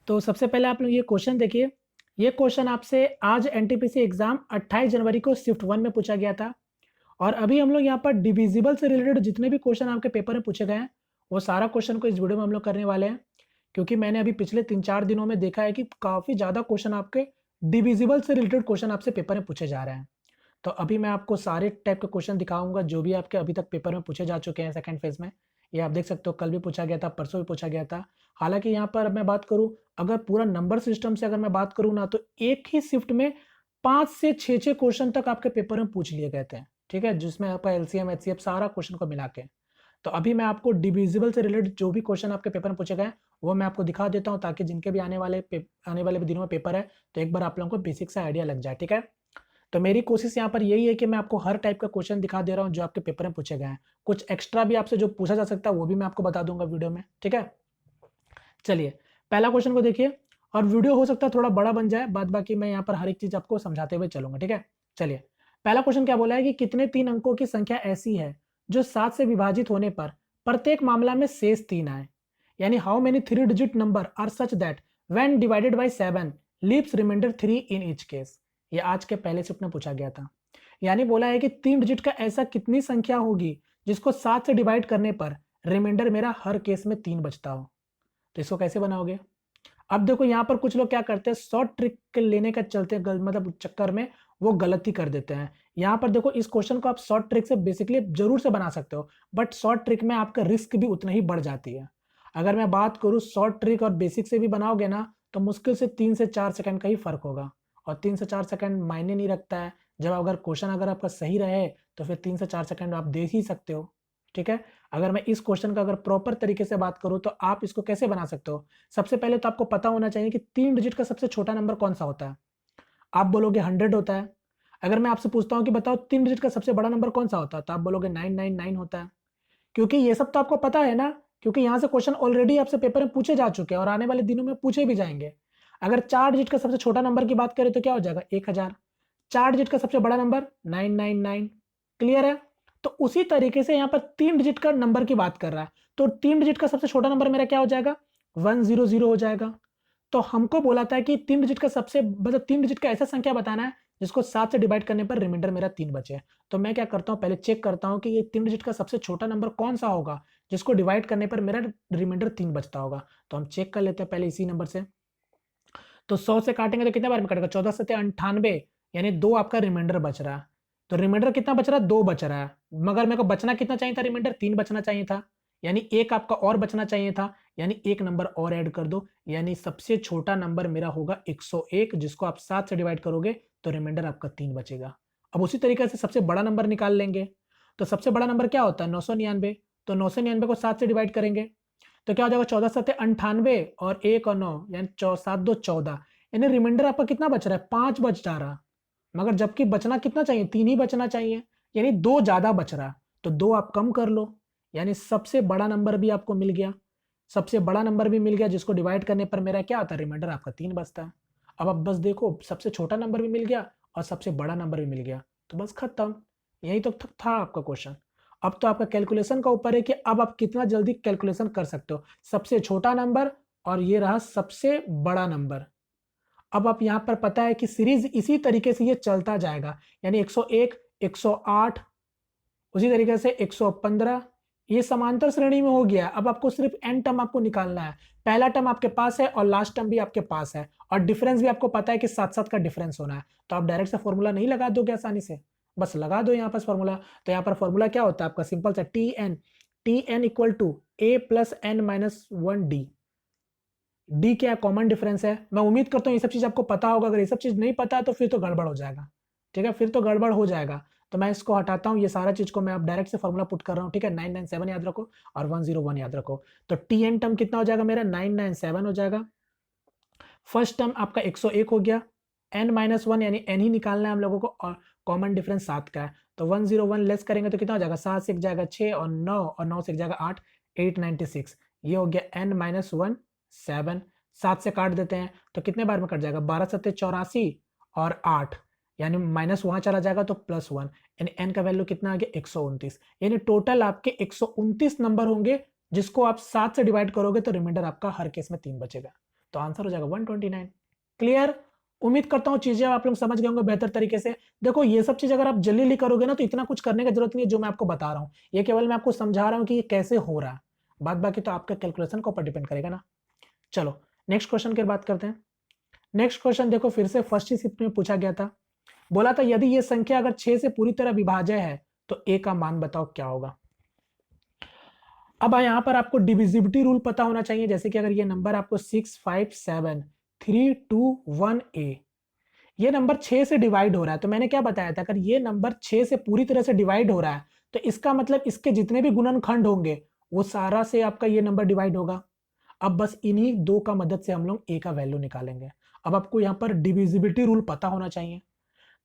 तो सबसे पहले आप लोग ये क्वेश्चन देखिए। ये क्वेश्चन आपसे आज एनटीपीसी एग्जाम 28 जनवरी को शिफ्ट 1 में पूछा गया था। और अभी हम लोग यहाँ पर डिविजिबल से रिलेटेड जितने भी क्वेश्चन आपके पेपर में पूछे गए हैं, वो सारा क्वेश्चन को इस वीडियो में हम लोग करने वाले हैं। क्योंकि मैंने अभी पिछले 3-4 दिनों में देखा है कि काफ़ी ज़्यादा क्वेश्चन आपके डिविजिबल से रिलेटेड क्वेश्चन आपसे पेपर में पूछे जा रहे हैं। तो अभी मैं आपको सारे टाइप के क्वेश्चन दिखाऊंगा जो भी आपके अभी तक पेपर में पूछे जा चुके हैं सेकंड फेज में। ये आप देख सकते हो, कल भी पूछा गया था, परसों भी पूछा गया था। हालांकि यहाँ पर मैं बात करूँ, अगर पूरा नंबर सिस्टम से अगर मैं बात करूँ ना, तो एक ही शिफ्ट में 5 से 6 क्वेश्चन तक आपके पेपर में पूछ लिए गए थे। ठीक है, जिसमें आपका एलसीएम एचसीएफ सारा क्वेश्चन को मिला के। तो अभी मैं आपको डिविजिबल से रिलेटेड जो भी क्वेश्चन आपके पेपर में पूछे गए वो मैं आपको दिखा देता हूँ, ताकि जिनके भी आने वाले दिनों में पेपर है तो एक बार आप लोगों को बेसिक सा आइडिया लग जाए। ठीक है, तो मेरी कोशिश यहाँ पर यही है कि मैं आपको हर टाइप का क्वेश्चन दिखा दे रहा हूँ जो आपके पेपर में पूछे गए हैं। कुछ एक्स्ट्रा भी आपसे जो पूछा जा सकता है वो भी मैं आपको बता दूंगा वीडियो में। ठीक है, चलिए पहला क्वेश्चन को देखिए। और वीडियो हो सकता है थोड़ा बड़ा बन जाए, बाद बाकी मैं यहाँ पर हर एक चीज आपको समझाते हुए चलूंगा। ठीक है, चलिए पहला क्वेश्चन क्या बोला है कि कितने 3 अंकों की संख्या ऐसी है जो 7 से विभाजित होने पर प्रत्येक मामला में शेष 3 आए। यानी how many 3 digit number are such that when divided by 7 leaves remainder 3 in each case. ये आज के पहले शिफ्ट में पूछा गया था। यानी बोला है कि 3 डिजिट का ऐसा कितनी संख्या होगी जिसको 7 से डिवाइड करने पर रिमाइंडर मेरा हर केस में 3 बचता हो। तो इसको कैसे बनाओगे? अब देखो यहाँ पर कुछ लोग क्या करते हैं, शॉर्ट ट्रिक लेने का चलते हैं, मतलब चक्कर में वो गलती कर देते हैं। यहाँ पर देखो, इस क्वेश्चन को आप शॉर्ट ट्रिक से बेसिकली जरूर से बना सकते हो, बट शॉर्ट ट्रिक में आपका रिस्क भी उतना ही बढ़ जाती है। अगर मैं बात करूँ शॉर्ट ट्रिक और बेसिक से भी बनाओगे ना, तो मुश्किल से 3 से 4 सेकंड का ही फर्क होगा। और 3 से 4 सेकंड मायने नहीं रखता है। जब अगर क्वेश्चन अगर आपका सही रहे तो फिर 3 से 4 सेकंड आप दे ही सकते हो। ठीक है, अगर मैं इस क्वेश्चन का अगर प्रॉपर तरीके से बात करूं तो आप इसको कैसे बना सकते हो। सबसे पहले तो आपको पता होना चाहिए कि 3 डिजिट का सबसे छोटा नंबर कौन सा होता है। आप बोलोगे 100 होता है। अगर मैं आपसे पूछता हूं कि बताओ 3 डिजिट का सबसे बड़ा नंबर कौन सा होता है, तो आप बोलोगे 999 होता है। क्योंकि ये सब तो आपको पता है ना, क्योंकि यहां से क्वेश्चन ऑलरेडी आपसे पेपर में पूछे जा चुके हैं और आने वाले दिनों में पूछे भी जाएंगे। अगर 4 डिजिट का सबसे छोटा नंबर की बात करें तो क्या हो जाएगा, 1000। 4 डिजिट का सबसे बड़ा नंबर 999। क्लियर है? तो उसी तरीके से यहाँ पर 3 डिजिट का नंबर की बात कर रहा है, तो 3 डिजिट का सबसे छोटा नंबर मेरा क्या हो जाएगा, 100 हो जाएगा। तो हमको बोला था कि 3 डिजिट का सबसे मतलब 3 डिजिट का ऐसा संख्या बताना है जिसको 7 से डिवाइड करने पर रिमाइंडर मेरा 3 बचे। तो मैं क्या करता हूँ, पहले चेक करता हूँ कि ये 3 डिजिट का सबसे छोटा नंबर कौन सा होगा जिसको डिवाइड करने पर मेरा रिमाइंडर 3 बचता होगा। तो हम चेक कर लेते हैं पहले इसी नंबर से। तो 100 से काटेंगे तो कितने बार में कटेगा, 14 सत्ते 98, यानी 2 आपका रिमाइंडर बच रहा है। तो रिमाइंडर कितना बच रहा है, 2 बच रहा है। मगर मेरे को बचना कितना चाहिए था, रिमाइंडर 3 बचना चाहिए था। यानी एक आपका और बचना चाहिए था, यानी एक नंबर और ऐड कर दो। यानी सबसे छोटा नंबर मेरा होगा 101, जिसको आप 7 से डिवाइड करोगे तो रिमाइंडर आपका 3 बचेगा। अब उसी तरीके से सबसे बड़ा नंबर निकाल लेंगे। तो सबसे बड़ा नंबर क्या होता है, 999। तो 999 को 7 से डिवाइड करेंगे तो क्या हो जाएगा, 14 सत्ते 98 और 1 और 9 यानी 7 2 14। यानी रिमाइंडर आपका कितना बच रहा है, 5 बच जा रहा। मगर जबकि बचना कितना चाहिए, 3 ही बचना चाहिए, यानी 2 ज्यादा बच रहा। तो 2 आप कम कर लो, यानी सबसे बड़ा नंबर भी आपको मिल गया। सबसे बड़ा नंबर भी मिल गया जिसको डिवाइड करने पर मेरा क्या आता है, रिमाइंडर आपका 3 बचता है। अब आप बस देखो, सबसे छोटा नंबर भी मिल गया और सबसे बड़ा नंबर भी मिल गया, तो बस खत्म। यही तो था आपका क्वेश्चन। अब तो आपका कैलकुलेशन का ऊपर है कि अब आप कितना जल्दी कैलकुलेशन कर सकते हो। सबसे छोटा नंबर और ये रहा सबसे बड़ा नंबर। अब आप यहां पर पता है कि सीरीज इसी तरीके से ये चलता जाएगा, यानी 101 108 उसी तरीके से 115, ये समांतर श्रेणी में हो गया। अब आपको सिर्फ एन टर्म आपको निकालना है। पहला टर्म आपके पास है और लास्ट टर्म भी आपके पास है, और डिफरेंस भी आपको पता है कि 7-7 का डिफरेंस होना है। तो आप डायरेक्ट से फॉर्मूला नहीं लगा दोगे आसानी से, बस लगा दो यहाँ पर फॉर्मूला। तो यहाँ पर फॉर्मूला क्या होता है आपका, सिंपल सा T N equal to A plus N minus 1 D. D क्या कॉमन डिफरेंस है। मैं उम्मीद करता हूँ ये सब चीज आपको पता होगा। अगर ये सब चीज नहीं पता है तो फिर तो गड़बड़ हो जाएगा। ठीक है, फिर तो गड़बड़ हो जाएगा। तो मैं इसको हटाता हूँ, ये सारा चीज को मैं अब डायरेक्ट से फॉर्मूला पुट कर रहा हूँ। ठीक है, 997 याद रखो और 101 याद रखो। तो टी एन टर्म कितना हो जाएगा मेरा, 997 हो जाएगा। फर्स्ट टर्म आपका 101 हो गया। एन माइनस 1 यानी एन ही निकालना है हम लोगों को, और कॉमन डिफरेंस 7 का है। तो 101 लेस करेंगे तो कितना हो जाएगा, 7 से एक जाएगा 6 और 9 और 9 से एक जाएगा 8, 896। ये हो गया एन माइनस 1 7। 7 से काट देते हैं तो कितने बार में कट जाएगा, 12 सत्ते 84 और 8, यानी माइनस वहां चला जाएगा तो प्लस 1, यानी एन का वैल्यू कितना आ गया 129। यानी टोटल आपके 129 नंबर होंगे जिसको आप 7 से डिवाइड करोगे तो रिमाइंडर आपका हर केस में 3 बचेगा। तो आंसर हो जाएगा 129। क्लियर? उम्मीद करता हूँ चीजें आप लोग समझ गए होंगे बेहतर तरीके से। देखो ये सब चीज अगर आप जल्दी करोगे ना तो इतना कुछ करने की जरूरत नहीं है जो मैं आपको बता रहा हूँ, ये केवल मैं आपको समझा रहा हूँ कि ये कैसे हो रहा है, बात बाकी तो आपका कैलकुलेशन के ऊपर डिपेंड करेगा ना। चलो नेक्स्ट क्वेश्चन की बात करते हैं। नेक्स्ट क्वेश्चन देखो फिर से फर्स्ट ही शिफ्ट में पूछा गया था, बोला था यदि ये संख्या अगर 6 से पूरी तरह विभाज्य है तो a का मान बताओ क्या होगा। अब यहां पर आपको डिविजिबिलिटी रूल पता होना चाहिए, जैसे कि अगर ये नंबर आपको 6 5 7 3 2 1 a, ये नंबर 6 से डिवाइड हो रहा है, तो मैंने क्या बताया था अगर ये नंबर 6 से पूरी तरह से डिवाइड हो रहा है तो इसका मतलब इसके जितने भी गुणनखंड होंगे वो सारा से आपका ये नंबर डिवाइड होगा। अब बस इन्हीं दो का मदद से हम लोग a का वैल्यू निकालेंगे। अब आपको यहाँ पर डिविजिबिलिटी रूल पता होना चाहिए,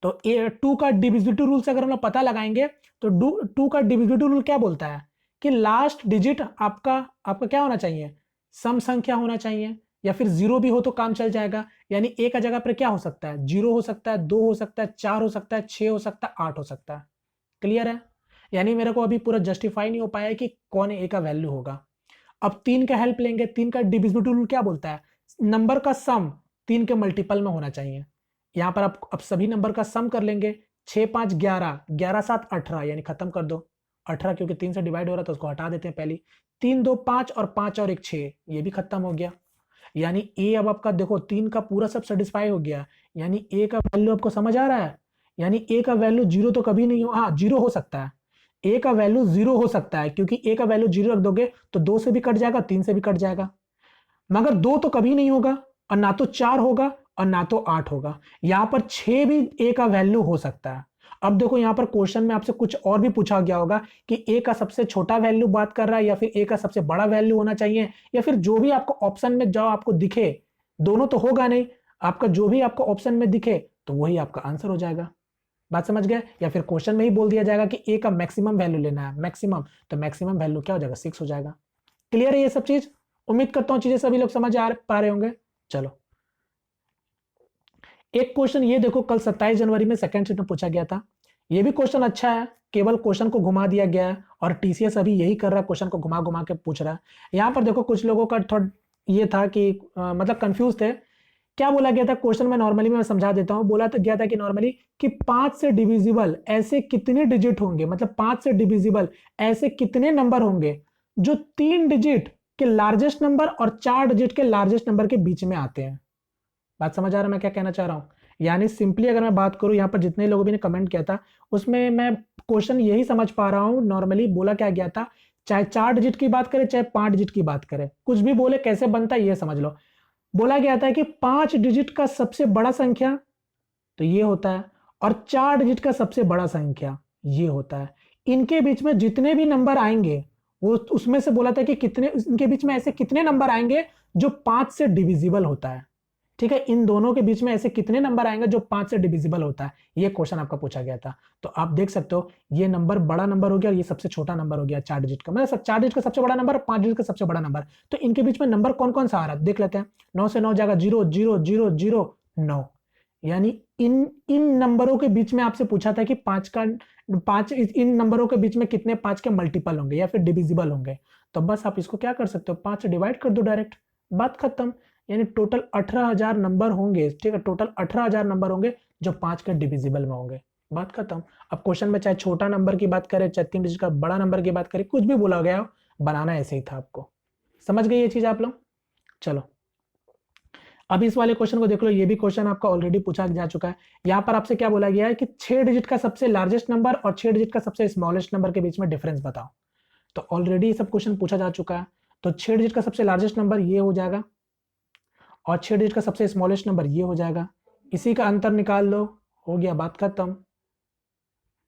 तो टू का डिविजिबिलिटी रूल से अगर हम लोग पता लगाएंगे तो टू का डिविजिबिलिटी रूल क्या बोलता है कि लास्ट डिजिट आपका आपका क्या होना चाहिए, सम संख्या होना चाहिए, या फिर जीरो भी हो तो काम चल जाएगा। यानी ए का जगह पर क्या हो सकता है, जीरो हो सकता है, 2 हो सकता है, 4 हो सकता है, 6 हो सकता है, 8 हो सकता है। क्लियर है? यानी मेरे को अभी पूरा जस्टिफाई नहीं हो पाया कि कौन ए का वैल्यू होगा। अब 3 का हेल्प लेंगे, 3 का डिविजिबिलिटी रूल क्या बोलता है, नंबर का सम 3 के मल्टीपल में होना चाहिए। यहां पर आप अब सभी नंबर का सम कर लेंगे, 6 5 11, 11 7 18, यानी खत्म कर दो 18, क्योंकि 3 से डिवाइड हो रहा है तो उसको हटा देते हैं पहले। 3 2 5 और 5 और 1 6, ये भी खत्म हो गया। यानी ए अब आपका देखो 3 का पूरा सब सेटिस्फाई हो गया, यानी ए का वैल्यू आपको समझ आ रहा है। यानी ए का वैल्यू जीरो तो कभी नहीं हो, हाँ जीरो हो सकता है, ए का वैल्यू जीरो हो सकता है क्योंकि ए का वैल्यू जीरो रख दोगे तो 2 से भी कट जाएगा, 3 से भी कट जाएगा, मगर 2 तो कभी नहीं होगा, और ना तो 4 होगा और ना तो 8 होगा। यहां पर 6 भी ए का वैल्यू हो सकता है। अब देखो यहां पर क्वेश्चन में आपसे कुछ और भी पूछा गया होगा कि ए का सबसे छोटा वैल्यू बात कर रहा है या फिर ए का सबसे बड़ा वैल्यू होना चाहिए, या फिर जो भी आपको ऑप्शन में जो आपको दिखे, दोनों तो होगा नहीं, आपका जो भी आपको ऑप्शन में दिखे तो वही आपका आंसर हो जाएगा। बात समझ गए? या फिर क्वेश्चन में ही बोल दिया जाएगा कि ए का मैक्सिमम वैल्यू लेना है, मैक्सिमम, तो मैक्सिमम वैल्यू क्या हो जाएगा, 6 हो जाएगा। क्लियर है ये सब चीज? उम्मीद करता हूं चीजें सभी लोग समझ आ पा रहे होंगे। चलो एक क्वेश्चन ये देखो, कल 27 जनवरी में सेकंड शिफ्ट में पूछा गया था, ये भी क्वेश्चन अच्छा है, केवल क्वेश्चन को घुमा दिया गया है और टीसीएस अभी यही कर रहा है, क्वेश्चन को घुमा घुमा के पूछ रहा है। यहां पर देखो कुछ लोगों का थोड़ा ये था कि मतलब कंफ्यूज थे। क्या बोला गया था क्वेश्चन में, नॉर्मली मैं समझा देता हूं। बोला तो गया था कि नॉर्मली कि 5 से डिविजिबल ऐसे कितने डिजिट होंगे, मतलब 5 से डिविजिबल ऐसे कितने नंबर होंगे जो 3 डिजिट के लार्जेस्ट नंबर और 4 डिजिट के लार्जेस्ट नंबर के बीच में आते हैं। बात समझ आ रहा है मैं क्या कहना चाह रहा हूं? यानी सिंपली अगर मैं बात करूं, यहां पर जितने लोगों ने कमेंट किया था उसमें मैं क्वेश्चन यही समझ पा रहा हूं। नॉर्मली बोला क्या गया था, चाहे 4 डिजिट की बात करें चाहे 5 डिजिट की बात करें, कुछ भी बोले कैसे बनता है ये समझ लो। बोला गया था कि 5 डिजिट का सबसे बड़ा संख्या तो ये होता है, और 4 डिजिट का सबसे बड़ा संख्या ये होता है। इनके बीच में जितने भी नंबर आएंगे वो उसमें से बोला था कि कितने, इनके बीच में ऐसे कितने नंबर आएंगे जो 5 से डिविजिबल होता है। ठीक है, इन दोनों के बीच में ऐसे कितने नंबर आएंगे जो 5 से डिविजिबल होता है, ये क्वेश्चन आपका पूछा गया था। तो आप देख सकते हो ये नंबर बड़ा नंबर हो गया और ये सबसे छोटा नंबर हो गया 4 डिजिट का, मतलब 4 डिजिट का सबसे बड़ा नंबर, 5 डिजिट का सबसे बड़ा नंबर। तो इनके बीच में नंबर कौन कौन सा आ रहा है देख लेते हैं। 9 से 9 जाएगा 0 0 0 0 9, यानी इन इन नंबरों के बीच में आपसे पूछा था कि 5 इन नंबरों के बीच में कितने 5 के मल्टीपल होंगे या फिर डिविजिबल होंगे। तो बस आप इसको क्या कर सकते हो, 5 से डिवाइड कर दो डायरेक्ट, बात खत्म। यानी टोटल 18,000 नंबर होंगे। ठीक है, टोटल 18,000 नंबर होंगे जो 5 के डिविजिबल में होंगे, बात खत्म। अब क्वेश्चन में चाहे छोटा नंबर की बात करें चाहे 3 डिजिट का बड़ा नंबर की बात करें, कुछ भी बोला गया हो, बनाना ऐसे ही था आपको। समझ गए ये चीज आप लोग? चलो अब इस वाले क्वेश्चन को देख लो, ये भी क्वेश्चन आपका ऑलरेडी पूछा जा चुका है। यहां पर आपसे क्या बोला गया है कि 6 डिजिट का सबसे लार्जेस्ट नंबर और 6 डिजिट का सबसे स्मॉलेस्ट नंबर के बीच में डिफरेंस बताओ। तो ऑलरेडी सब क्वेश्चन पूछा जा चुका है। तो 6 डिजिट का सबसे लार्जेस्ट नंबर ये हो जाएगा और 6 डिजिट का सबसे स्मॉलेस्ट नंबर ये हो जाएगा, इसी का अंतर निकाल लो, हो गया, बात खत्म।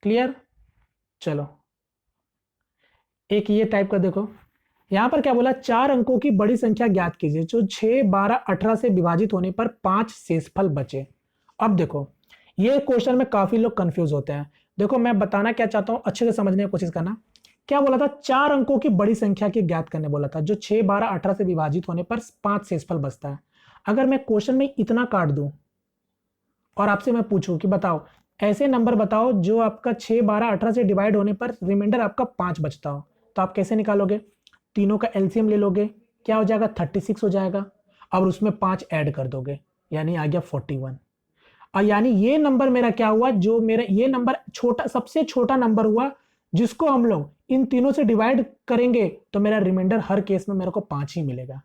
क्लियर? चलो एक ये टाइप का देखो, यहां पर क्या बोला, 4 अंकों की बड़ी संख्या ज्ञात कीजिए जो 6 12 18 से विभाजित होने पर 5 शेषफल बचे। अब देखो ये क्वेश्चन में काफी लोग कंफ्यूज होते हैं। देखो मैं बताना क्या चाहता हूं, अच्छे से समझने की कोशिश करना। क्या बोला था, 4 अंकों की बड़ी संख्या की ज्ञात करने बोला था जो 6 12 18 से विभाजित होने पर 5 शेषफल बचता है। अगर मैं क्वेश्चन में इतना काट दूं और आपसे मैं पूछूं कि बताओ ऐसे नंबर बताओ जो आपका 6 12 18 से डिवाइड होने पर रिमाइंडर आपका 5 बचता हो, तो आप कैसे निकालोगे? तीनों का एलसीएम ले लोगे, क्या हो जाएगा, 36 हो जाएगा। अब उसमें 5 ऐड कर दोगे, यानी आ गया 41। और यानी ये नंबर मेरा क्या हुआ, जो मेरा ये नंबर छोटा, सबसे छोटा नंबर हुआ जिसको हम लोग इन तीनों से डिवाइड करेंगे तो मेरा रिमाइंडर हर केस में मेरे को 5 ही मिलेगा।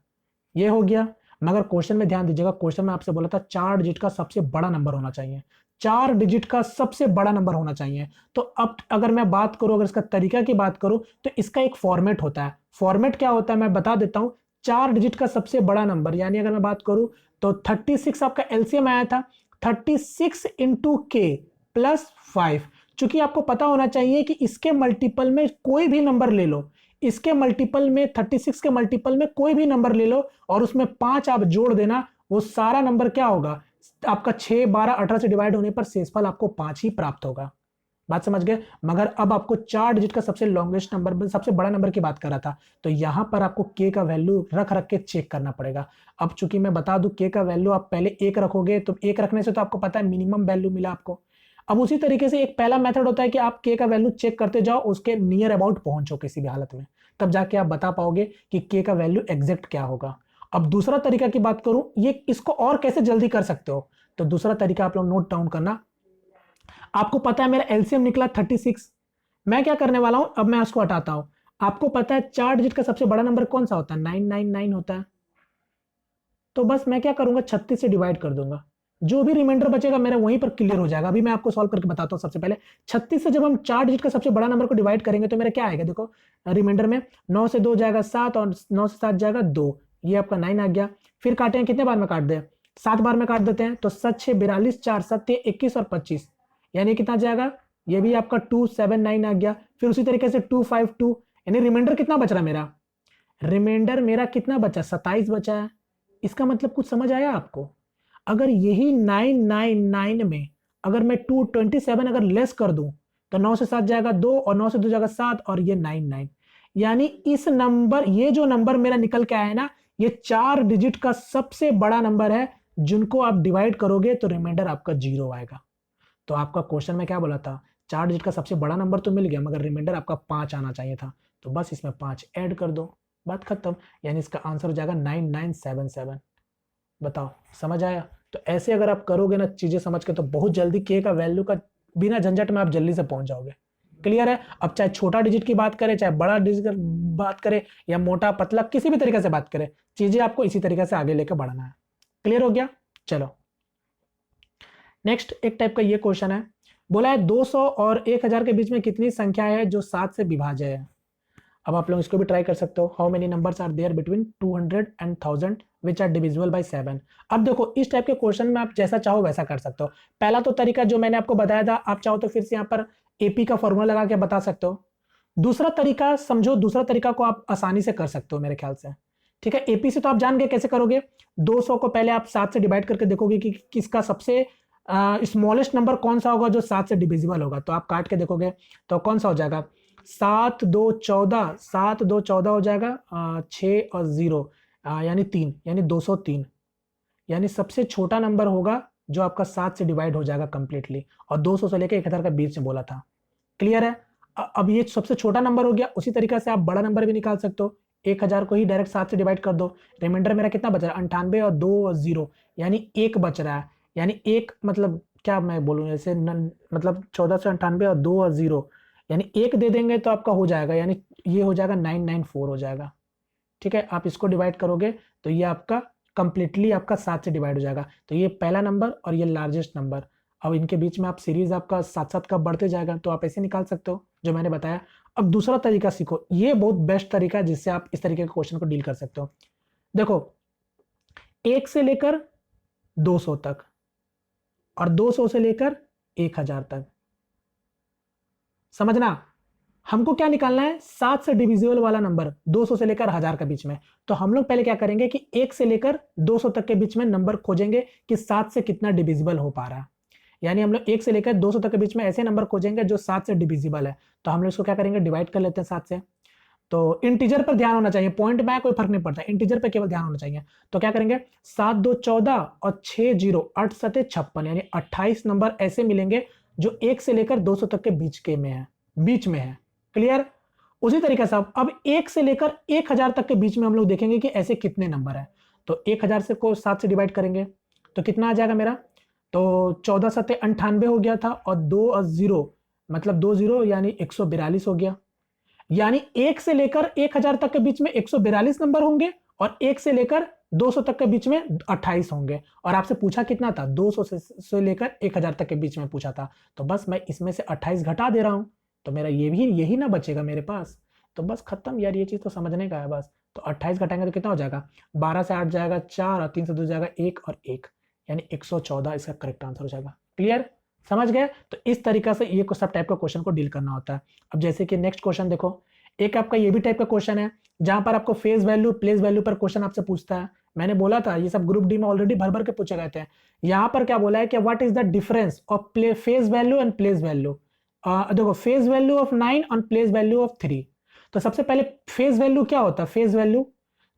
ये हो गया। मगर क्वेश्चन में ध्यान दीजिएगा, क्वेश्चन में आपसे बोला था 4 डिजिट का सबसे बड़ा नंबर होना चाहिए, 4 डिजिट का सबसे बड़ा नंबर होना चाहिए। तो अब अगर मैं बात करूं, अगर इसका तरीका की बात करूं, तो इसका एक फॉर्मेट होता है। फॉर्मेट क्या होता है मैं बता देता हूं। 4 डिजिट का सबसे बड़ा नंबर, यानी अगर मैं बात करूं तो 36 आपका एलसीएम आया था, 36 इंटू के प्लस 5। चूंकि आपको पता होना चाहिए कि इसके मल्टीपल में कोई भी नंबर ले लो, इसके मल्टीपल में 36 के मल्टीपल में कोई भी नंबर ले लो और उसमें 5 आप जोड़ देना, वो सारा नंबर क्या होगा आपका 6, 12, 18 से डिवाइड होने पर शेषफल आपको 5 ही प्राप्त होगा। बात समझ गए। मगर अब आपको 4 डिजिट का सबसे लॉन्गेस्ट नंबर, सबसे बड़ा नंबर की बात कर रहा था, तो यहां पर आपको के का वैल्यू रख रख के चेक करना पड़ेगा। अब चूंकि मैं बता दूं के का वैल्यू आप पहले 1 रखोगे, तो 1 रखने से तो आपको पता है मिनिमम वैल्यू मिला आपको। अब उसी तरीके से एक पहला मेथड होता है कि आप के का वैल्यू चेक करते जाओ, उसके नियर अबाउट पहुंचो किसी भी हालत में, तब जाके आप बता पाओगे कि के का वैल्यू एग्जैक्ट क्या होगा। अब दूसरा तरीका की बात करूं, ये इसको और कैसे जल्दी कर सकते हो, तो दूसरा तरीका आप लोग नोट डाउन करना। आपको पता है मेरा एलसीएम निकला 36, मैं क्या करने वाला हूं, अब मैं उसको हटाता हूं। आपको पता है 4 डिजिट का सबसे बड़ा नंबर कौन सा होता है, 999 होता है। तो बस मैं क्या करूंगा, 36 से डिवाइड कर दूंगा, जो भी रिमाइंडर बचेगा मेरा वहीं पर क्लियर हो जाएगा। अभी मैं आपको सॉल्व करके बताता हूं। सबसे पहले 36 से जब हम 4 डिजिट का सबसे बड़ा नंबर को डिवाइड करेंगे तो मेरा क्या आएगा, देखो रिमाइंडर में 9 से 2 जाएगा 7 और 9 से 7 जाएगा 2, ये आपका 9 आ गया। फिर काटेंगे, कितने बार में काट दे, 7 बार में काट देते हैं, तो 7 6 42, 4 7 21 और 25, यानी कितना जाएगा, ये भी आपका 279 आ गया। फिर उसी तरीके से 252, यानी रिमाइंडर कितना बच रहा मेरा, रिमाइंडर मेरा कितना बचा, 27 बचा है। इसका मतलब कुछ समझ आया आपको। अगर यही 999 में अगर मैं 227 अगर लेस कर दूं, तो 9 से 7 जाएगा 2 और 9 से 2 जाएगा 7 और ये 99, यानी इस नंबर, ये जो नंबर मेरा निकल के आया है ना, ये 4 डिजिट का सबसे बड़ा नंबर है, जिनको आप डिवाइड करोगे तो रिमाइंडर आपका 0 आएगा। तो आपका क्वेश्चन में क्या बोला था, 4 डिजिट का सबसे बड़ा नंबर तो मिल गया, मगर रिमाइंडर आपका 5 आना चाहिए था, तो बस इसमें 5 ऐड कर दो, बात खत्म। यानी इसका आंसर हो जाएगा 9977। बताओ समझ आया। तो ऐसे अगर आप करोगे ना चीजें समझ के, तो बहुत जल्दी के का वैल्यू का बिना झंझट में आप जल्दी से पहुंच जाओगे। क्लियर है। अब चाहे छोटा डिजिट की बात करें, चाहे बड़ा डिजिट की बात करें, या मोटा पतला किसी भी तरीके से बात करें, चीजें आपको इसी तरीके से आगे लेकर बढ़ना है। क्लियर हो गया। चलो नेक्स्ट एक टाइप का ये क्वेश्चन है, बोला है 200 और 1000 के बीच में कितनी संख्या है जो 7 से विभाज्य है। अब आप लोग इसको भी ट्राई कर सकते हो, how many numbers are there between 200 and 1000 which are divisible by 7। अब देखो इस टाइप के क्वेश्चन में आप जैसा चाहो वैसा कर सकते हो। पहला तो तरीका जो मैंने आपको बताया था, आप चाहो तो फिर से यहाँ पर एपी का फॉर्मूला लगा के बता सकते हो। दूसरा तरीका समझो, दूसरा तरीका को आप आसानी से कर सकते हो मेरे ख्याल से। ठीक है, एपी से तो आप जान गए कैसे करोगे। 200 को पहले आप 7 से डिवाइड करके देखोगे कि किसका सबसे स्मॉलेस्ट नंबर कौन सा होगा जो 7 से डिविजिबल होगा, तो आप काट के देखोगे तो कौन सा हो जाएगा, 7 2 14, 7 2 14 हो जाएगा, 6 और 0 यानी 3, यानी 203, यानी सबसे छोटा नंबर होगा जो आपका 7 से डिवाइड हो जाएगा कंप्लीटली। और 200 से लेकर 1000 का बीच में बोला था। क्लियर है। अब ये सबसे छोटा नंबर हो गया, उसी तरीके से आप बड़ा नंबर भी निकाल सकते हो। 1000 को ही डायरेक्ट 7 से डिवाइड कर दो, रिमाइंडर मेरा कितना बच रहा है, 98 और 2 और 0, यानी 1 बच रहा है। यानी 1 मतलब क्या मैं बोलूँ, जैसे मतलब 14 से 98 और 2 और 0, यानी 1 दे देंगे तो आपका हो जाएगा, यानी ये हो जाएगा 994 हो जाएगा। ठीक है, आप इसको डिवाइड करोगे तो ये आपका कंप्लीटली आपका 7 से डिवाइड हो जाएगा। तो ये पहला नंबर और ये लार्जेस्ट नंबर, अब इनके बीच में आप सीरीज आपका साथ साथ का बढ़ते जाएगा, तो आप ऐसे निकाल सकते हो जो मैंने बताया। अब दूसरा तरीका सीखो, ये बहुत बेस्ट तरीका है जिससे आप इस तरीके के क्वेश्चन को डील कर सकते हो। देखो 1 से लेकर 200 तक और 200 से लेकर 1000 तक, समझना हमको क्या निकालना है, 7 से डिविजिबल वाला नंबर 200 से लेकर 1000 के बीच में। तो हम लोग पहले क्या करेंगे कि 1 से लेकर 200 तक के बीच में नंबर खोजेंगे कि 7 से कितना डिविजिबल हो पा रहा है। यानी हम लोग 1 से लेकर 200 तक के बीच में ऐसे नंबर खोजेंगे जो 7 से डिविजिबल है। तो हम लोग इसको क्या करेंगे, डिवाइड कर लेते हैं 7 से। तो इंटीजर पर ध्यान होना चाहिए, पॉइंट में कोई फर्क नहीं पड़ता, इंटीजर पर केवल ध्यान होना चाहिए। तो क्या करेंगे, 7 2 14 और 6 0 8 7 56, यानी 28 नंबर ऐसे मिलेंगे जो 1 से लेकर 200 तक के बीच में है। क्लियर। उसी तरीके से अब 1 से लेकर 1000 तक के बीच में हम लोग देखेंगे कि ऐसे कितने नंबर है। तो 1000 से को 7 से डिवाइड करेंगे तो कितना आ जाएगा मेरा, तो 14 सत्ते 98 हो गया था, और 2 और 0 मतलब 2 0 यानी 142 हो गया। यानी 1 से लेकर 1000 तक के बीच में 142 नंबर होंगे, और 1 से लेकर 200 तक के बीच में 28 होंगे। और आपसे पूछा कितना था, 200 से लेकर 1000 तक के बीच में पूछा था, तो बस मैं इसमें से 28 घटा दे रहा हूं, तो मेरा ये भी यही ना बचेगा मेरे पास। तो बस खत्म यार, ये चीज तो समझने का है बस। तो 28 घटाएंगे तो कितना हो जाएगा, 12 से 8 जाएगा 4, और 3 से 2 जाएगा 1 और 1, यानी 114 इसका करेक्ट आंसर हो जाएगा। क्लियर, समझ गए। तो इस तरीका से ये सब टाइप का क्वेश्चन को डील करना होता है। अब जैसे कि नेक्स्ट क्वेश्चन देखो, एक आपका ये भी टाइप का क्वेश्चन है जहां पर आपको फेस वैल्यू प्लेस वैल्यू पर क्वेश्चन आपसे पूछता है। मैंने बोला था ये सब ग्रुप डी में ऑलरेडी भर भर के पूछे गए थे। यहाँ पर क्या बोला है कि what is the difference of face value and place value. देखो, फेस वैल्यू ऑफ 9 और प्लेस वैल्यू ऑफ 3। तो सबसे पहले फेस वैल्यू क्या होता है, फेस वैल्यू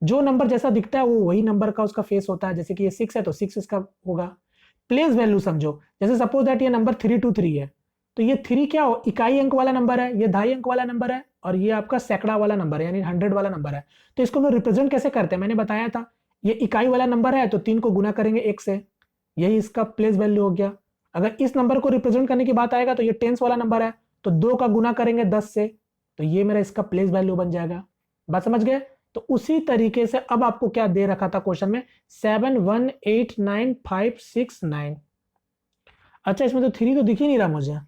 जो नंबर जैसा दिखता है वो वही नंबर का उसका फेस होता है। जैसे कि ये 6 है तो 6 इसका होगा। प्लेस वैल्यू समझो, जैसे सपोज दैट ये नंबर 323 है, तो ये 3 क्या हो, इकाई अंक वाला नंबर है, ये 2.5 अंक वाला नंबर है, और ये आपका सैकड़ा वाला नंबर है यानी 100 वाला नंबर है। तो इसको हम लोग रिप्रेजेंट कैसे करते हैं, मैंने बताया था, ये इकाई वाला नंबर है तो 3 को गुना करेंगे 1 से, यही इसका प्लेस वैल्यू हो गया। अगर इस नंबर को रिप्रेजेंट करने की बात आएगा तो ये टेंस वाला नंबर है, तो 2 का गुना करेंगे 10 से, तो ये मेरा इसका प्लेस वैल्यू बन जाएगा। बात समझ गए। तो उसी तरीके से अब आपको क्या दे रखा था क्वेश्चन में, 7 1 8 9 5 6 9। अच्छा, इसमें तो 3 तो दिख ही नहीं रहा मुझे,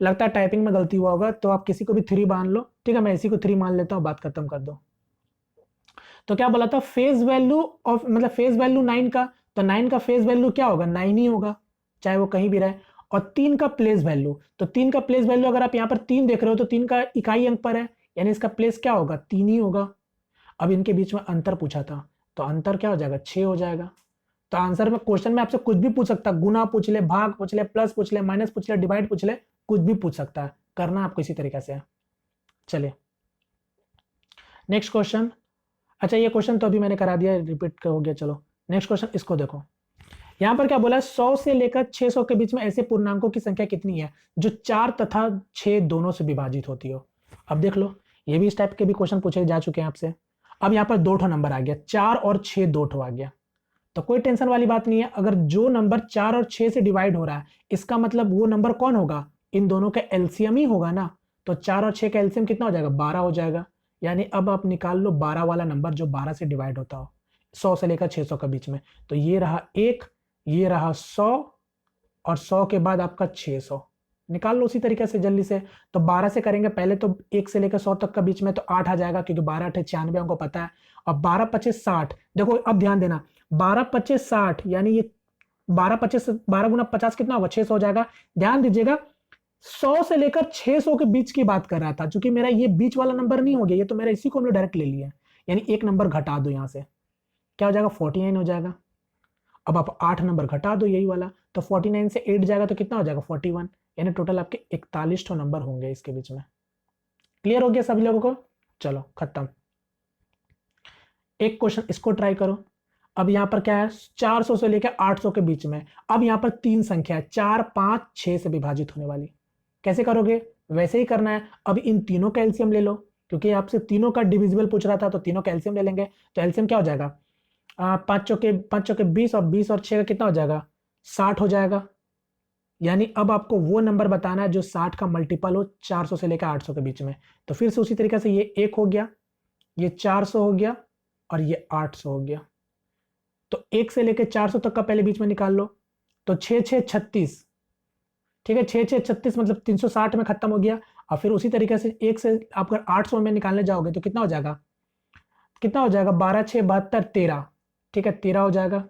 लगता है टाइपिंग में गलती हुआ होगा, तो आप किसी को भी 3 मान लो, ठीक है, मैं इसी को 3 मान लेता हूं, बात खत्म कर दो। तो क्या बोला था, फेस वैल्यू ऑफ मतलब फेस वैल्यू 9 का, तो 9 का फेस वैल्यू क्या होगा, 9 ही होगा, चाहे वो कहीं भी रहे। और 3 का प्लेस वैल्यू, तो 3 का प्लेस वैल्यू अगर आप यहाँ पर 3 देख रहे हो तो 3 का इकाई अंक पर है, यानी इसका प्लेस क्या होगा, 3 ही होगा। अब इनके बीच में अंतर पूछा था, तो अंतर क्या हो जाएगा, 6 हो जाएगा। तो आंसर में क्वेश्चन में आपसे कुछ भी पूछ सकता है, गुना पूछ ले, भाग पूछ ले, प्लस पूछ ले, माइनस पूछ ले, डिवाइड पूछ ले, कुछ भी पूछ सकता है, करना आपको इसी तरीके से है। चलिए नेक्स्ट क्वेश्चन। अच्छा, ये क्वेश्चन तो अभी मैंने करा दिया, रिपीट हो गया। चलो नेक्स्ट क्वेश्चन, इसको देखो। यहां पर क्या बोला है, 100 से लेकर 600 के बीच में ऐसे पूर्णांकों की संख्या कितनी है जो 4 तथा 6 दोनों से विभाजित होती हो। अब देख लो, ये भी इस टाइप के भी क्वेश्चन पूछे जा चुके हैं आपसे। अब यहाँ पर 2 ठो नंबर आ गया, 4 और 6 2 ठो आ गया, तो कोई टेंशन वाली बात नहीं है। अगर जो नंबर 4 और 6 से डिवाइड हो रहा है, इसका मतलब वो नंबर कौन होगा, इन दोनों का एलसीएम ही होगा ना। तो 4 और 6 का एलसीएम कितना हो जाएगा, 12 हो जाएगा। यानी अब आप निकाल लो 12 वाला नंबर जो 12 से डिवाइड होता हो 100 से लेकर 600 के बीच में। तो ये रहा 1, ये रहा 100, और 100 के बाद आपका 600 निकाल लो उसी तरीके से जल्दी से। तो 12 से करेंगे पहले, तो 1 से लेकर 100 तक का बीच में तो 8 आ जाएगा, क्योंकि 12 8 96 हमको पता है। और 12 25 60, देखो अब ध्यान देना, 12 25 60 यानी ये 12 25 12 गुना 50 कितना होगा, 600 हो जाएगा। ध्यान दीजिएगा, 100 से लेकर 600 के बीच की बात कर रहा था, क्योंकि मेरा ये बीच वाला नंबर नहीं हो गया, ये तो मेरा इसी को हमने डायरेक्ट ले लिया, यानी एक नंबर घटा दो यहां से, क्या हो जाएगा, 49 हो जाएगा। अब आप 8 नंबर घटा दो यही वाला, तो 49 से 8 जाएगा तो कितना हो जाएगा, 41, यानी टोटल आपके 41 ठो नंबर होंगे इसके बीच में। क्लियर हो गया सभी लोगों को। चलो खत्म। एक क्वेश्चन इसको ट्राई करो। अब यहां पर क्या है, 400 से लेकर 800 के बीच में। अब यहां पर 3 संख्या है, 4 5 6 से विभाजित होने वाली। कैसे करोगे, वैसे ही करना है। अब इन तीनों का एलसीएम ले लो, क्योंकि आपसे तीनों का डिविजिबल पूछ रहा था, तो तीनों का एलसीएम ले लेंगे। तो एलसीएम क्या हो जाएगा, 5 चौके 20, और 20 और 6 का कितना हो जाएगा, 60 हो जाएगा। यानी अब आपको वो नंबर बताना है जो 60 का मल्टीपल हो 400 से लेकर 800 के बीच में। तो फिर से उसी तरीके से ये 1 हो गया, ये 400 हो गया, और ये 800 हो गया। तो 1 से लेकर 400 तक का पहले बीच में निकाल लो, तो 6 6 36, ठीक है, 6 6 36 मतलब 360 में खत्म हो गया। और फिर उसी तरीके से 1 से आप अगर 800 में निकालने जाओगे तो कितना हो जाएगा, 12 6 72 13, ठीक है, 13 हो जाएगा,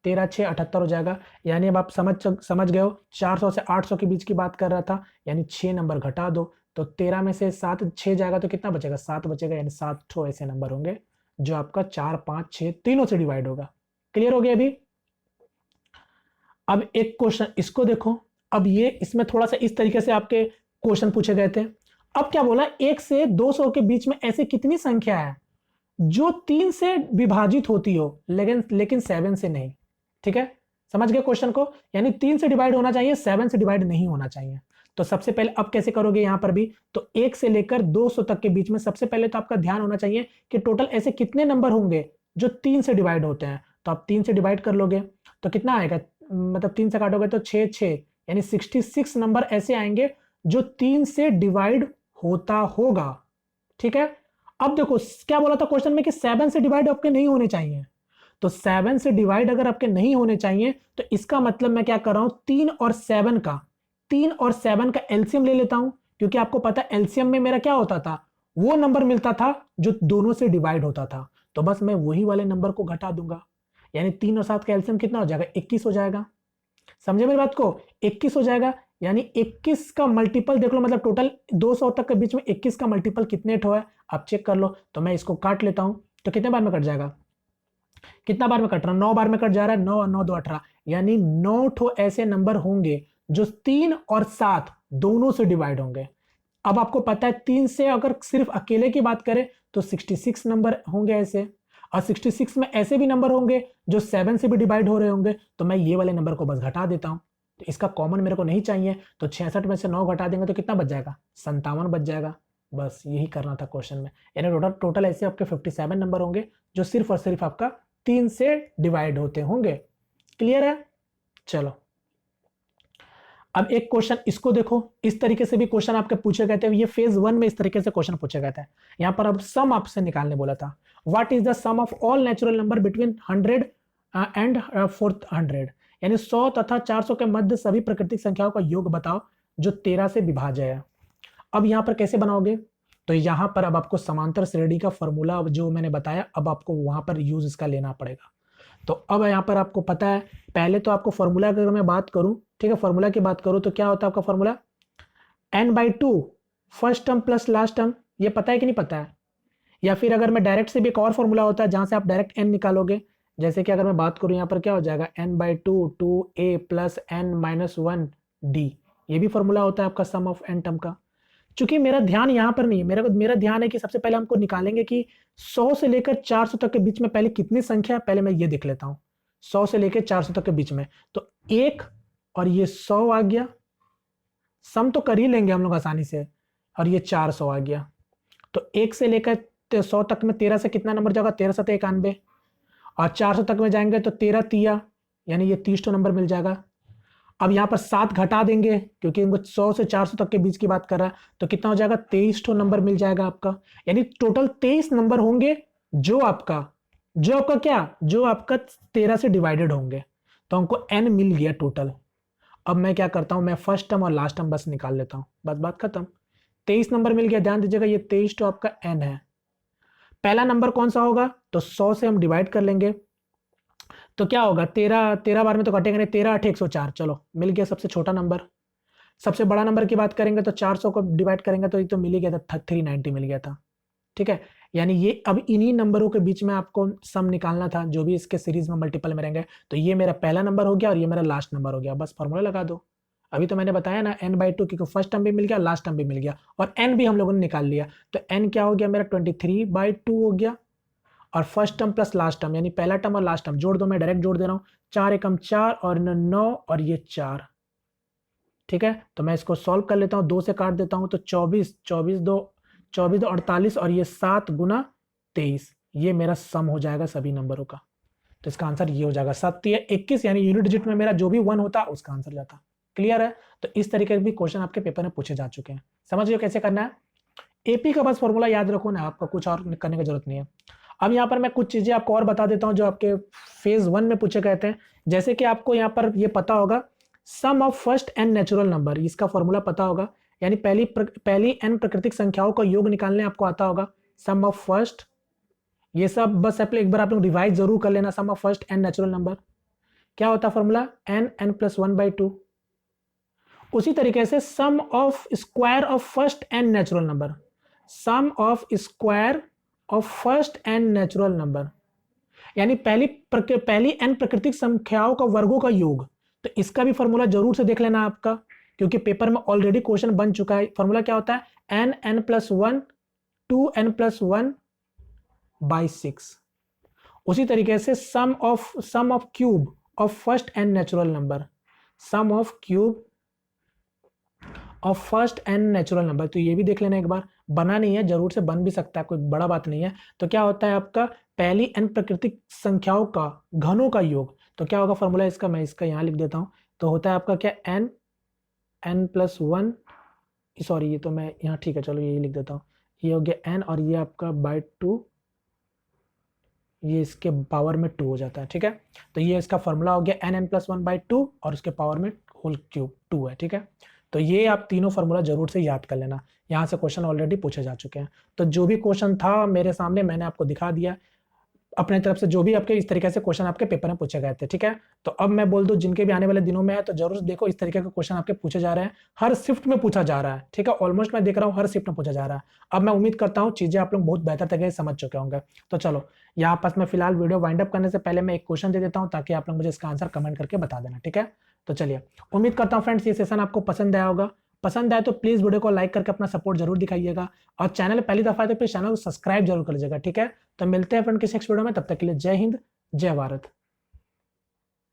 13 6 78 हो जाएगा। यानी अब आप समझ गए हो, 400 से 800 के बीच की बात कर रहा था, यानी 6 नंबर घटा दो, तो 13 में से 7 6 जाएगा तो कितना बचेगा, 7 बचेगा। यानी 7 ठो ऐसे नंबर होंगे जो आपका 4 5 6 तीनों से डिवाइड होगा। क्लियर हो गया अभी। अब एक क्वेश्चन इसको देखो। अब ये इसमें थोड़ा सा इस तरीके से आपके क्वेश्चन पूछे गए थे। अब क्या बोला, 1 से 200 के बीच में ऐसी कितनी संख्या है जो 3 से विभाजित होती हो लेकिन 7 से नहीं। ठीक है, समझ गए क्वेश्चन को, यानी 3 से डिवाइड होना चाहिए, 7 से डिवाइड नहीं होना चाहिए। तो सबसे पहले अब कैसे करोगे यहां पर भी, तो 1 से लेकर 200 तक के बीच में सबसे पहले तो आपका ध्यान होना चाहिए कि टोटल ऐसे कितने नंबर होंगे जो 3 से डिवाइड होते हैं। तो आप 3 से डिवाइड कर लोगे तो कितना आएगा, मतलब 3 से काटोगे तो 6 6, यानी 66 नंबर ऐसे आएंगे जो 3 से डिवाइड होता होगा। ठीक है, अब देखो क्या बोला था क्वेश्चन में कि 7 से डिवाइड आपके नहीं होने चाहिए। तो 7 से डिवाइड अगर आपके नहीं होने चाहिए तो इसका मतलब मैं क्या कर रहा हूं, 3 और 7 का एलसीएम ले लेता हूं, क्योंकि आपको पता है एलसीएम में मेरा क्या होता था, वो नंबर मिलता था जो दोनों से डिवाइड होता था। तो बस मैं वही वाले नंबर को घटा दूंगा, यानी 3 और 7 का एलसीएम कितना हो जाएगा, 21 हो जाएगा। समझे मेरी बात को, 21 हो जाएगा। यानी 21 का मल्टीपल देख लो, मतलब टोटल 200 तक के बीच में 21 का मल्टीपल कितने ठो है आप चेक कर लो। तो मैं इसको काट लेता हूं, तो कितने बार में कट जाएगा, कितना बार में कट रहा है, 9 बार में कट जा रहा है, 9 और 9 2 18, यानी 9 ठो ऐसे नंबर होंगे जो 3 और 7 दोनों से डिवाइड होंगे। अब आपको पता है 3 से अगर सिर्फ अकेले की बात करें तो 66 नंबर होंगे ऐसे, और 66 में ऐसे भी नंबर होंगे जो 7 से भी डिवाइड हो रहे होंगे। तो मैं ये वाले नंबर को बस घटा देता हूं, तो इसका कॉमन मेरे को नहीं चाहिए। तो 66 में से 9 घटा देंगे तो कितना बच जाएगा, 57 बच जाएगा। बस यही करना था क्वेश्चन में, यानी टोटल ऐसे आपके 57 नंबर होंगे जो सिर्फ और सिर्फ आपका 3 से डिवाइड होते होंगे। क्लियर है, चलो अब एक क्वेश्चन इसको देखो, इस तरीके से भी क्वेश्चन आपके पूछे गए थे। ये फेज 1 में इस तरीके से क्वेश्चन पूछे गए थे। यहां पर अब सम आपसे निकालने बोला था, what is the sum of all natural number between 100 and 400, यानी 100 तथा 400 के मध्य सभी प्राकृतिक संख्याओं का योग बताओ जो 13 से विभाज्य है। अब यहां पर कैसे बनाओगे, तो यहां पर अब आपको समांतर श्रेणी का फॉर्मूला जो मैंने बताया, अब आपको वहां पर यूज इसका लेना पड़ेगा। तो अब यहां पर आपको पता है, पहले तो आपको फॉर्मूला अगर मैं बात करूं, ठीक है, फॉर्मूला की बात करूं तो क्या होता है आपका formula, n/2 first term plus last term, ये पता है कि नहीं पता है। या फिर अगर मैं डायरेक्ट से भी एक और फॉर्मूला होता है जहां से आप डायरेक्ट n निकालोगे, जैसे कि अगर मैं बात करूं यहाँ पर क्या हो जाएगा, n/2 2a प्लस n-1d, ये भी फॉर्मूला होता है आपका सम ऑफ n टर्म का। चूंकि मेरा ध्यान यहाँ पर नहीं है, मेरा ध्यान है कि सबसे पहले हमको निकालेंगे कि 100 से लेकर 400 तक के बीच में पहले कितनी संख्या है, पहले मैं ये देख लेता हूँ। 100 से लेकर 400 तक के बीच में तो 1 और ये 100 आ गया, सम तो कर ही लेंगे हम लोग आसानी से, और ये 400 आ गया। तो 1 से लेकर 100 तक में 13 से कितना नंबर जाएगा, 13 7 91, और 400 तक में जाएंगे तो 13 तिया, यानी ये 30 नंबर मिल जाएगा। अब यहाँ पर 7 घटा देंगे क्योंकि इनको 100 से 400 तक के बीच की बात कर रहा है, तो कितना हो जाएगा, 23 नंबर मिल जाएगा आपका। यानी टोटल 23 नंबर होंगे जो आपका क्या, जो आपका 13 से डिवाइडेड होंगे। तो हमको n मिल गया टोटल। अब मैं क्या करता हूं, मैं फर्स्ट टर्म और लास्ट टर्म बस निकाल लेता हूं, बस बात खत्म। 23 नंबर मिल गया, ध्यान दीजिएगा ये 23 तो आपका n है। पहला नंबर कौन सा होगा, तो 100 से हम डिवाइड कर लेंगे, तो क्या होगा, 13 बार में तो कटेंगे नहीं, 13 8 104, चलो मिल गया सबसे छोटा नंबर। सबसे बड़ा नंबर की बात करेंगे तो 400 को डिवाइड करेंगे तो ये तो मिल ही गया था, 390 मिल गया था। ठीक है, यानी ये अब इन्हीं नंबरों के बीच में आपको सम निकालना था जो भी इसके सीरीज में मल्टीपल में रहेंगे। तो ये मेरा पहला नंबर हो गया और ये मेरा लास्ट नंबर हो गया, बस फॉर्मूला लगा दो। अभी तो मैंने बताया ना n/2, क्योंकि फर्स्ट टर्म भी मिल गया, लास्ट टर्म भी मिल गया, और n भी हम लोगों ने निकाल लिया। तो n क्या हो गया मेरा, 23/2 हो गया, और first term plus last term यानी पहला टर्म और लास्ट टर्म जोड़ दो, मैं डायरेक्ट जोड़ दे रहा हूँ, 4 एकम 4 और 9 और ये 4। ठीक है, तो मैं इसको सॉल्व कर लेता हूँ, 2 से काट देता हूँ तो 24 24 2 48 और ये 7 गुना 23, ये मेरा सम हो जाएगा सभी नंबरों का। तो इसका आंसर ये हो जाएगा 7 या 21, यानी यूनिट डिजिट में मेरा जो भी 1 होता उसका आंसर जाता। क्लियर है, तो इस तरीके के भी क्वेश्चन आपके पेपर में पूछे जा चुके हैं। समझ लो कैसे करना है, एपी का बस फॉर्मूला याद रखो ना, आपको कुछ और करने की जरूरत नहीं है। अब यहाँ पर मैं कुछ चीजें आपको और बता देता हूँ जो आपके फेज 1 में पूछे गए थे। जैसे कि आपको यहाँ पर ये पता होगा, sum of first n natural number, इसका फॉर्मूला पता होगा, यानी पहली n प्राकृतिक संख्याओं का योग निकालने आपको आता होगा। सम ऑफ फर्स्ट, ये सब बस एक बार आप लोग रिवाइज जरूर कर लेना। Sum of first n natural number क्या होता है फॉर्मूला, n+1/2। उसी तरीके से sum of square of first n natural number, sum of square of first n natural number, यानी पहली n प्राकृतिक संख्याओं का वर्गों का योग। तो इसका भी फॉर्मूला जरूर से देख लेना आपका, क्योंकि पेपर में ऑलरेडी क्वेश्चन बन चुका है। फॉर्मूला क्या होता है, n+1 2n+1/6। उसी तरीके से sum of cube of first n natural number, sum of cube of first n natural number, तो ये भी देख लेना एक बार, बना नहीं है, जरूर से बन भी सकता है, कोई बड़ा बात नहीं है। तो क्या होता है आपका पहली n प्राकृतिक संख्याओं का घनों का योग, तो क्या होगा फॉर्मूला इसका, मैं इसका यहाँ लिख देता हूँ। तो होता है आपका क्या n+1, सॉरी ये तो मैं यहाँ, ठीक है चलो यही लिख देता हूँ, ये हो गया n और ये आपका बाय 2, ये इसके पावर में 2 हो जाता है, ठीक है। तो ये इसका फॉर्मूला हो गया n+1/2 और उसके पावर में होल क्यूब 2 है, ठीक है। तो ये आप तीनों फार्मूला जरूर से याद कर लेना, यहाँ से क्वेश्चन ऑलरेडी पूछे जा चुके हैं। तो जो भी क्वेश्चन था मेरे सामने मैंने आपको दिखा दिया अपने तरफ से, जो भी आपके इस तरीके से क्वेश्चन आपके पेपर में पूछे गए थे, ठीक है। तो अब मैं बोल दूं जिनके भी आने वाले दिनों में है तो जरूर देखो इस तरीके के क्वेश्चन आपके पूछे जा रहे हैं, हर शिफ्ट में पूछा जा रहा है, ठीक है। ऑलमोस्ट मैं देख रहा हूँ हर शिफ्ट में पूछा जा रहा है। अब मैं उम्मीद करता हूँ चीजें आप लोग बहुत बेहतर तरीके से समझ चुके होंगे। तो चलो यहाँ पास मैं फिलहाल वीडियो वाइंड अप करने से पहले मैं एक क्वेश्चन दे देता हूँ ताकि आप लोग मुझे इसका आंसर कमेंट करके बता देना, ठीक है। तो चलिए, उम्मीद करता हूँ फ्रेंड्स ये सेशन आपको पसंद आया होगा। पसंद आए तो प्लीज वीडियो को लाइक करके अपना सपोर्ट जरूर दिखाइएगा, और चैनल पहली दफा है तो प्लीज चैनल को सब्सक्राइब जरूर कर लीजिएगा, ठीक है। तो मिलते हैं फ्रेंड किसी नेक्स्ट वीडियो में, तब तक के लिए जय हिंद, जय भारत।